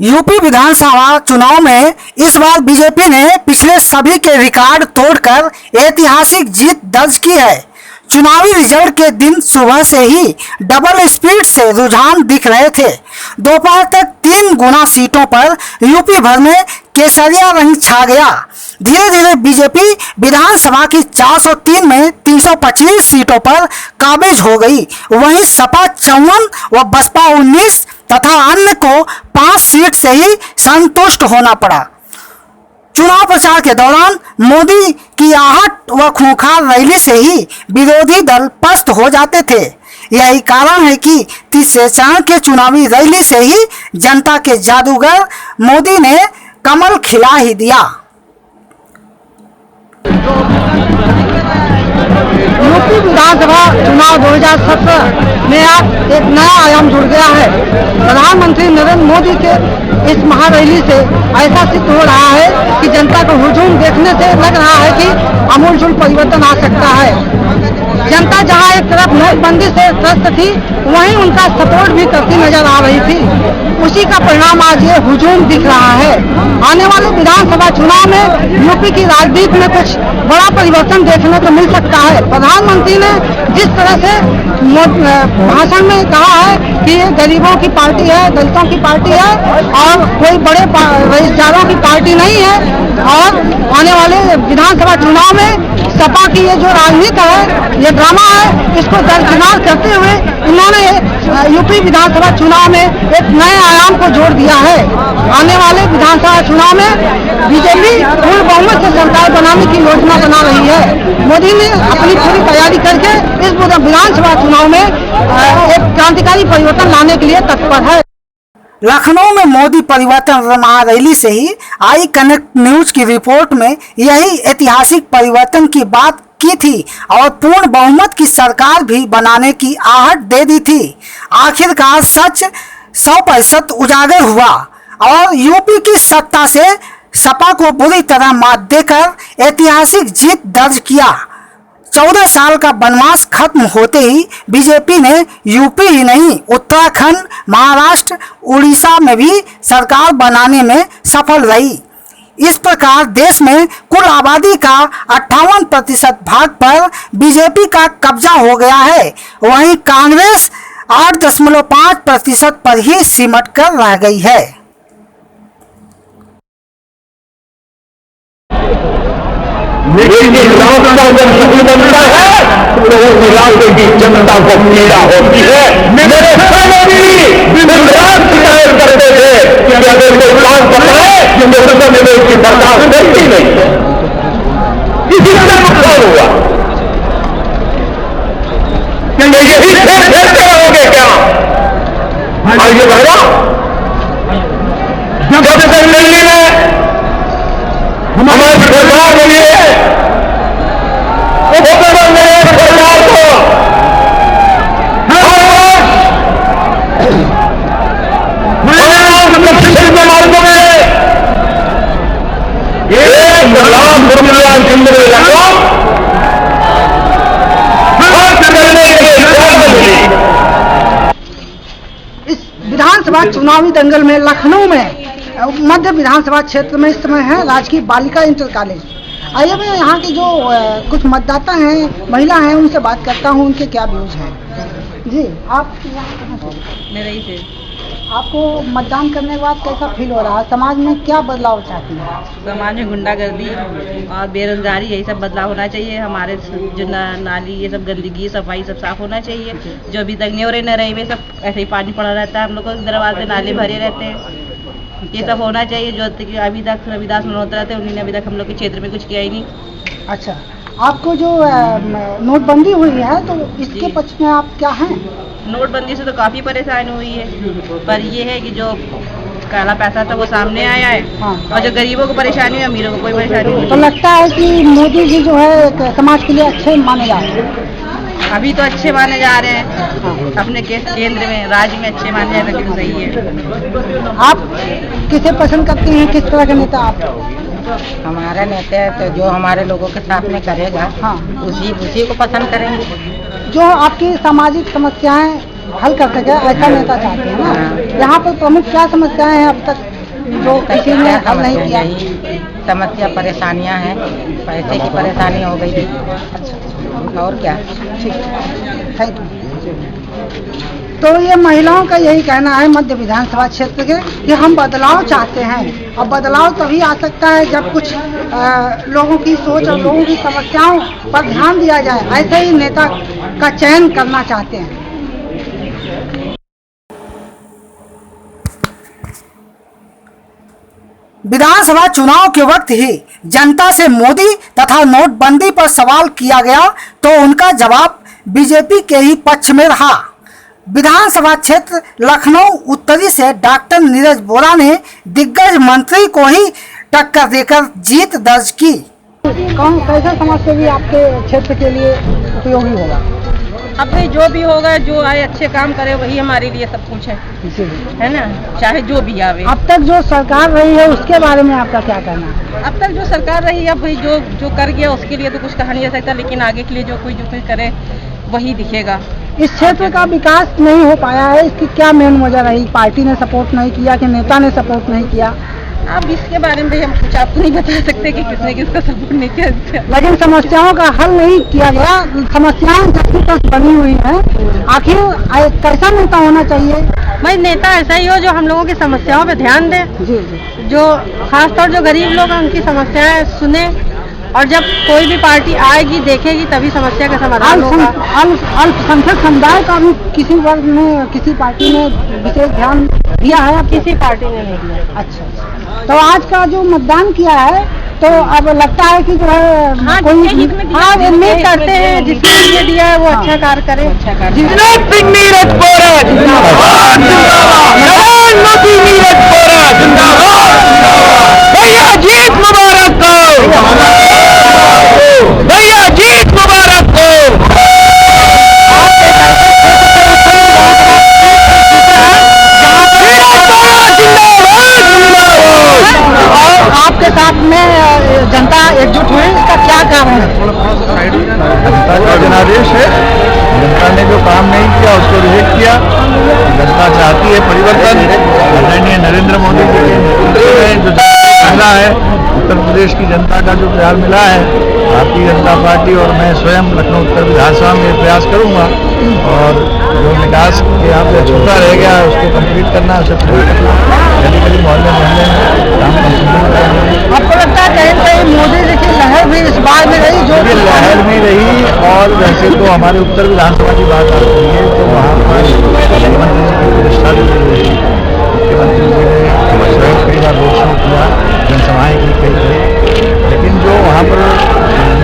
UP विधानसभा चुनाव में इस बार बीजेपी ने पिछले सभी के रिकॉर्ड तोड़कर ऐतिहासिक जीत दर्ज की है। चुनावी रिजल्ट के दिन सुबह से ही डबल स्पीड से रुझान दिख रहे थे। दोपहर तक 3 गुना सीटों पर यूपी भर में केसरिया रंग छा गया। धीरे धीरे बीजेपी विधानसभा की 403 में 325 सीटों पर काबिज हो गई। वहीं सपा 54 व बसपा 19 तथा अन्य को 5 सीट से ही संतुष्ट होना पड़ा। चुनाव प्रचार के दौरान मोदी की आहट व खूंखार रैली से ही विरोधी दल पस्त हो जाते थे। यही कारण है कि तीसरे चरण के चुनावी रैली से ही जनता के जादूगर मोदी ने कमल खिला ही दिया। यूपी विधानसभा चुनाव 2017 में आज एक नया आयाम जुड़ गया है। प्रधानमंत्री नरेंद्र मोदी के इस महारैली से ऐसा सिद्ध हो रहा है कि जनता को हुजूम देखने से लग रहा है कि आमूलचूल परिवर्तन आ सकता है। जनता जहां एक तरफ नोटबंदी से त्रस्त थी, वहीं उनका सपोर्ट भी करती नजर आ रही थी। उसी का परिणाम आज ये हुजूम दिख रहा है। आने वाले विधानसभा चुनाव में यूपी की राजनीति में कुछ बड़ा परिवर्तन देखने को मिल सकता है। प्रधानमंत्री ने जिस तरह से भाषण में कहा है कि ये गरीबों की पार्टी है, दलितों की पार्टी है और कोई बड़े रजिस्ट्रारों की पार्टी नहीं है, और आने वाले विधानसभा चुनाव में सपा की ये जो राजनीति है, ये ड्रामा है, इसको दरकिनार करते हुए इन्होंने यूपी विधानसभा चुनाव में एक नए आयाम को जोड़ दिया है। आने वाले विधानसभा चुनाव में बीजेपी पूर्ण बहुमत से सरकार बनाने की योजना बना रही है। मोदी ने अपनी पूरी तैयारी करके इस विधानसभा चुनाव में एक क्रांतिकारी परिवर्तन लाने के लिए तत्पर है। लखनऊ में मोदी परिवर्तन महारैली से ही आई कनेक्ट न्यूज की रिपोर्ट में यही ऐतिहासिक परिवर्तन की बात की थी और पूर्ण बहुमत की सरकार भी बनाने की आहट दे दी थी। आखिरकार सच 100% उजागर हुआ और यूपी की सत्ता से सपा को बुरी तरह मात देकर ऐतिहासिक जीत दर्ज किया। 14 साल का वनवास खत्म होते ही बीजेपी ने यूपी ही नहीं, उत्तराखंड, महाराष्ट्र, उड़ीसा में भी सरकार बनाने में सफल रही। इस प्रकार देश में कुल आबादी का 58% भाग पर बीजेपी का कब्जा हो गया है। वहीं कांग्रेस 8.5% पर ही सिमट कर रह गई है। लेकिन रास्ता जब शुरू बनता है तो उस रास्ते की जनता को पीड़ा होती है। मेरे दिन रात शिकायत करते थे कि अगर कोई काम पकड़े तो में उसकी बर्दाश्त करती नहीं। इसी तरह नुकसान हुआ। यही खेलते रहोगे क्या? आगे बढ़ा जब तक नहीं है हमारी सरकार बनी है, सरकार को मार्गों में 1 लाख रुपया केंद्र रकम खर्च करने के लिए इस विधानसभा चुनावी दंगल में लखनऊ में मध्य विधानसभा क्षेत्र में इस समय है राजकीय बालिका इंटर कॉलेज। आइए मैं यहाँ के जो कुछ मतदाता हैं, महिला हैं, उनसे बात करता हूँ, उनके क्या व्यूज हैं। जी आप मेरा ही से आपको मतदान करने के बाद कैसा फील हो रहा है? समाज में क्या बदलाव चाहती है? समाज में गुंडागर्दी और बेरोजगारी यही सब बदलाव होना चाहिए। हमारे जो नाली ये सब गंदगी सफाई सब साफ होना चाहिए। जो अभी तक नहीं हो रहे न रही में सब ऐसे ही पानी पड़ा रहता है। हम लोग को दरवाजे नाले भरे रहते हैं। ये सब होना चाहिए। जो कि अभी तक रविदास मल्होत्रा थे, उन्होंने अभी तक हम लोग के क्षेत्र में कुछ किया ही नहीं। अच्छा, आपको जो नोटबंदी हुई है तो इसके पक्ष में आप क्या हैं? नोटबंदी से तो काफ़ी परेशानी हुई है, पर ये है कि जो काला पैसा था वो सामने आया है। हाँ। और जो गरीबों को परेशानी है, अमीरों को कोई परेशानी नहीं। तो लगता है कि मोदी जी जो है समाज के लिए अच्छे माने जा रहे हैं। अभी तो अच्छे माने जा रहे हैं, अपने केंद्र में राज्य में अच्छे माने जा रहे हैं, तो सही है। आप किसे पसंद करते हैं? किस तरह के नेता आप? हमारा नेता है तो जो हमारे लोगों के साथ में करेगा, हाँ, उसी को पसंद करेंगे। जो आपकी सामाजिक समस्याएं हल कर सके, ऐसा नेता चाहते हैं ना। यहाँ पर प्रमुख क्या समस्याएं हैं अब तक जो किसी ने हल नहीं किया? समस्या परेशानियां हैं, पैसे की परेशानी हो गई थी। और क्या? ठीक, थैंक यू। तो ये महिलाओं का यही कहना है मध्य विधानसभा क्षेत्र के कि हम बदलाव चाहते हैं, और बदलाव तभी आ सकता है जब कुछ लोगों की सोच और लोगों की समस्याओं पर ध्यान दिया जाए। ऐसे ही नेता का चयन करना चाहते हैं। विधानसभा चुनाव के वक्त ही जनता से मोदी तथा नोटबंदी पर सवाल किया गया तो उनका जवाब बीजेपी के ही पक्ष में रहा। विधानसभा क्षेत्र लखनऊ उत्तरी से डॉक्टर नीरज बोरा ने दिग्गज मंत्री को ही टक्कर देकर जीत दर्ज की। कौन कैसा समाजसेवी आपके क्षेत्र के लिए उपयोगी होगा? अब भाई जो भी होगा, जो आए अच्छे काम करे वही हमारे लिए सब कुछ है ना, चाहे जो भी आवे। अब तक जो सरकार रही है उसके बारे में आपका क्या कहना है? अब तक जो सरकार रही है भाई जो कर गया उसके लिए तो कुछ कहा नहीं जा सकता, लेकिन आगे के लिए जो कोई करे वही दिखेगा। इस क्षेत्र का विकास नहीं हो पाया है, इसकी क्या मेन वजह रही? पार्टी ने सपोर्ट नहीं किया कि नेता ने सपोर्ट नहीं किया? अब इसके बारे में हम कुछ आपको नहीं बता सकते कि किसने किसका सपोर्ट नहीं किया। लेकिन समस्याओं का हल नहीं किया गया, समस्याएं जबकि तक बनी हुई हैं। आखिर कैसा नेता होना चाहिए? भाई नेता ऐसा ही हो जो हम लोगों की समस्याओं पे ध्यान दे, जी जी, जो खासतौर जो गरीब लोग हैं उनकी समस्याएं सुने, और जब कोई भी पार्टी आएगी देखेगी तभी समस्या का समाधान होगा। अल्पसंख्यक समुदाय का भी किसी वर्ग में किसी पार्टी ने विशेष ध्यान दिया है? अब किसी पार्टी ने नहीं दिया। अच्छा, तो आज का जो मतदान किया है तो अब लगता है कि जो है हाँ, कोई उम्मीद करते हैं जिसने लिए दिया है वो अच्छा कार्य करे। भैया जीत मुबारक हो, भैया जीत मुबारक हो। आपके साथ में जनता एकजुट हुई, इसका क्या कारण है? जनता का जनादेश है। जनता ने जो काम नहीं किया उसको रिजेक्ट किया। जनता चाहती है परिवर्तन। आदरणीय नरेंद्र मोदी जी के नेतृत्व में जो मिला है, उत्तर प्रदेश की जनता का जो प्यार मिला है, भारतीय जनता पार्टी और मैं स्वयं लखनऊ उत्तर विधानसभा में ये प्रयास करूंगा, और जो विकास के यहाँ पे छूटा रह गया है उसको कंप्लीट करना, उसे पूरा करना, गली गली मोहल्ले मोहल्ले में काम कंप्लीट करना। आपको लगता है कहीं कहीं मोदी जी की लहर भी इस बार में रही? जो भी लहर में रही, और वैसे तो हमारे उत्तर विधानसभा की बात आती है तो वहाँ पर मुख्यमंत्री जी की प्रतिष्ठा भी रही। मुख्यमंत्री जी ने स्वयं कई बार रोड शो किया, जनसभाएँ की कई थी, लेकिन जो वहाँ पर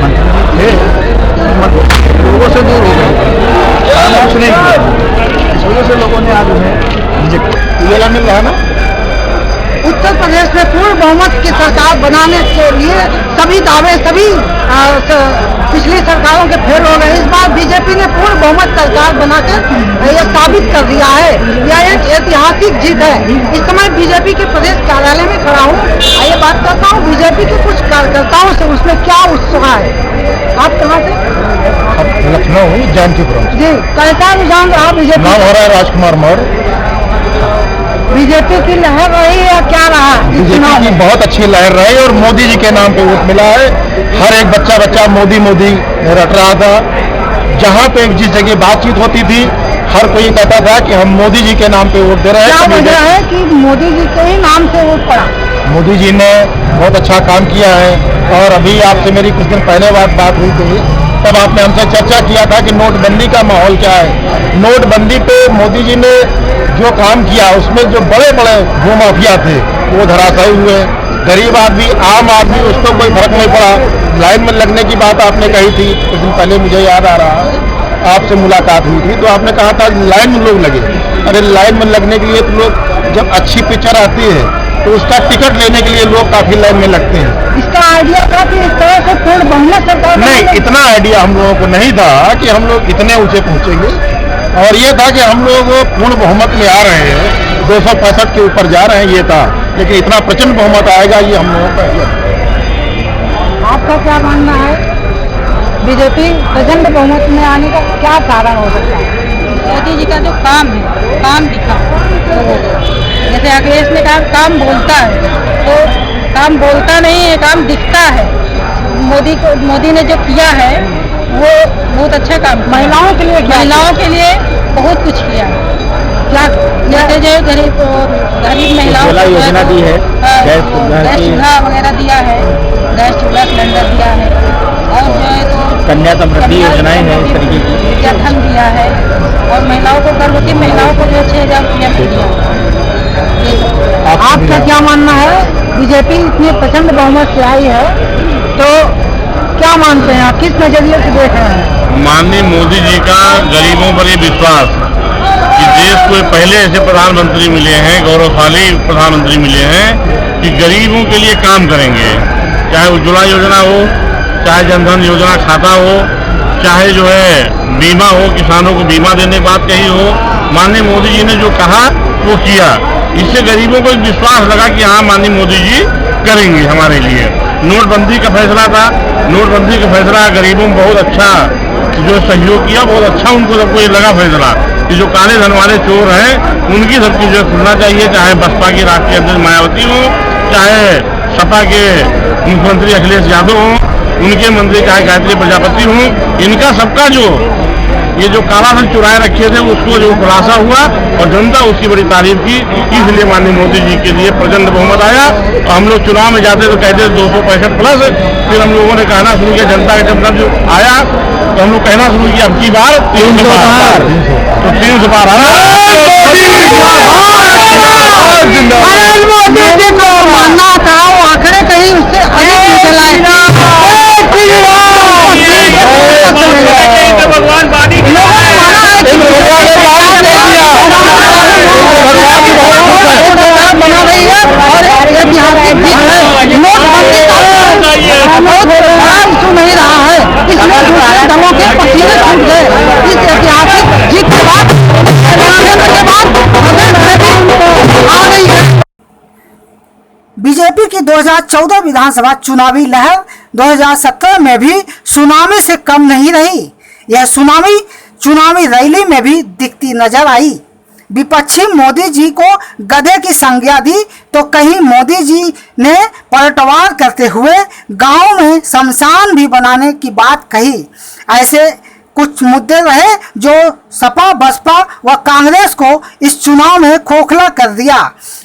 मंत्री जी थे लोगों से दूर हो गए, कुछ नहीं किया। इस वजह से लोगों ने आज उन्हें रिजेक्ट मिल रहा है ना। उत्तर प्रदेश में पूर्ण बहुमत की सरकार बनाने के लिए सभी दावे सभी पिछली सरकारों के फेल हो गए। इस बार बीजेपी ने पूर्ण बहुमत सरकार बनाकर यह साबित कर दिया है, यह एक ऐतिहासिक जीत है। इस समय बीजेपी के प्रदेश कार्यालय में खड़ा हूँ, आइए बात करता हूँ बीजेपी के कुछ कार्यकर्ताओं से, उसमें क्या उत्साह है। आप कहाँ से? लखनऊ जानकीपुरम। जी, कैसा रुझान रहा बीजेपी? नाम हो रहा है राजकुमार मौर्य। बीजेपी की लहर रही या क्या रहा? बीजेपी की बहुत अच्छी लहर रही और मोदी जी के नाम पे वोट मिला है। हर एक बच्चा मोदी मोदी रट रहा था। जहाँ पे जिस जगह बातचीत होती थी हर कोई कहता था कि हम मोदी जी के नाम पे वोट दे रहे हैं। क्या वजह है कि मोदी जी के ही नाम से वोट पड़ा? मोदी जी ने बहुत अच्छा काम किया है, और अभी आपसे मेरी कुछ दिन पहले बात हुई थी, तब आपने हमसे चर्चा किया था कि नोटबंदी का माहौल क्या है। नोटबंदी पे मोदी जी ने जो काम किया उसमें जो बड़े बड़े भूमाफिया थे वो धराशायी हुए। गरीब आदमी, आम आदमी, उसको कोई फर्क नहीं पड़ा। लाइन में लगने की बात आपने कही थी कुछ दिन पहले, मुझे याद आ रहा है, आपसे मुलाकात हुई थी तो आपने कहा था लाइन में लोग लगे। अरे लाइन में लगने के लिए तो लोग, जब अच्छी पिक्चर आती है तो उसका टिकट लेने के लिए लोग काफी लाइन में लगते हैं। इसका आइडिया था कि इस तरह से पूर्ण बहुमत सरकार नहीं, इतना आइडिया हम लोगों को नहीं था कि हम लोग इतने ऊंचे पहुंचेंगे, और ये था कि हम लोग पूर्ण बहुमत में आ रहे हैं, 265 के ऊपर जा रहे हैं, ये था। लेकिन इतना प्रचंड बहुमत आएगा ये हम लोगों का आइडिया। आपका क्या मानना है? बीजेपी प्रचंड बहुमत में आने का क्या कारण हो सकता है? मोदी जी का जो काम है, काम दिखा लोगों को। जैसे अखिलेश ने कहा काम बोलता है, तो काम बोलता नहीं है, काम दिखता है। मोदी ने जो किया है वो बहुत अच्छा काम, महिलाओं के लिए बहुत कुछ किया है। जैसे जो गरीब महिलाओं को योजना दी है, गैस चूल्हा वगैरह दिया है, गैस चूल्हा सिलेंडर दिया है, और जो है तो कन्या समृद्धि योजनाएं हैं इस तरीके की, धन दिया है, और महिलाओं को गर्भवती महिलाओं को जो 6,000 रुपया दिया। आपका क्या मानना है? बीजेपी इतनी प्रचंड बहुमत से आई है, तो क्या मानते हैं आप, किस नजरिए से देख रहे हैं? माननीय मोदी जी का गरीबों पर ये विश्वास कि देश को पहले ऐसे प्रधानमंत्री मिले हैं, गौरवशाली प्रधानमंत्री मिले हैं कि गरीबों के लिए काम करेंगे। चाहे उज्ज्वला योजना हो, चाहे जनधन योजना खाता हो, चाहे जो है बीमा हो, किसानों को बीमा देने की बात कही हो, माननीय मोदी जी ने जो कहा वो किया। इससे गरीबों को एक विश्वास लगा कि हाँ माननीय मोदी जी करेंगे हमारे लिए। नोटबंदी का फैसला था, नोटबंदी का फैसला गरीबों में बहुत अच्छा जो सहयोग किया, बहुत अच्छा उनको सबको ये लगा फैसला कि जो काले धन वाले चोर हैं उनकी सबकी जो खुलना चाहिए, चाहे बसपा की राष्ट्रीय अध्यक्ष मायावती हो, चाहे सपा के मुख्यमंत्री अखिलेश यादव हों, उनके मंत्री चाहे गायत्री प्रजापति हों, इनका सबका जो ये जो काला धन चुराए रखे थे उसको जो खुलासा हुआ और जनता उसकी बड़ी तारीफ की। इसलिए माननीय मोदी जी के लिए प्रचंड बहुमत आया। और हम लोग चुनाव में जाते तो कहते 265 प्लस, फिर हम लोगों ने कहना शुरू किया, जनता का जब जो आया तो हम लोग कहना शुरू किया अब की बार 300 पार, तो 300 पार मानना था वो आंकड़े कहीं उससे अधिक भगवान बानी बना रही है और ऐतिहासिक सुन नहीं रहा है, इसमें दूसरे दलों के पसीने छूट गए। इस ऐतिहासिक जीत के बाद आ रही है। बीजेपी की 2014 विधानसभा चुनावी लहर 2017 में भी सुनामी से कम नहीं रही। यह सुनामी चुनावी रैली में भी दिखती नजर आई। विपक्षी मोदी जी को गधे की संज्ञा दी तो कहीं मोदी जी ने पलटवार करते हुए गांव में शमशान भी बनाने की बात कही। ऐसे कुछ मुद्दे रहे जो सपा, बसपा व कांग्रेस को इस चुनाव में खोखला कर दिया।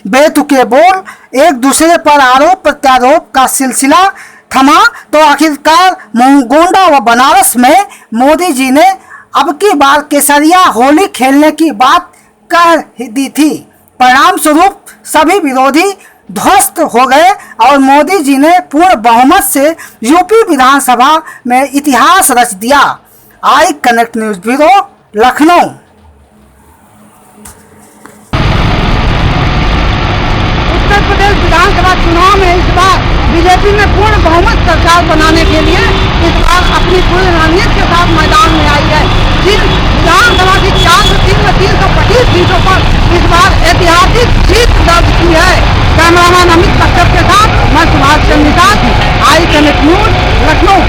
बेतुके बोल, एक दूसरे पर आरोप प्रत्यारोप का सिलसिला थमा तो आखिरकार गोंडा व बनारस में मोदी जी ने अब की बार केसरिया होली खेलने की बात कह दी थी। परिणाम स्वरूप सभी विरोधी ध्वस्त हो गए और मोदी जी ने पूर्ण बहुमत से यूपी विधानसभा में इतिहास रच दिया। I connect news bureau, Lucknow. Uttar Pradesh विधानसभा चुनाव में इस बार बीजेपी ने पूर्ण बहुमत सरकार बनाने के लिए इस बार अपनी पूरी रणनीति के साथ मैदान में आई है। जिन विधानसभा की 403 में 325 सीटों पर इस बार ऐतिहासिक जीत दर्ज की है। कैमरामैन अमित कश्यप के साथ मैं सुभाष चंद्र, आई कनेक्ट न्यूज, लखनऊ।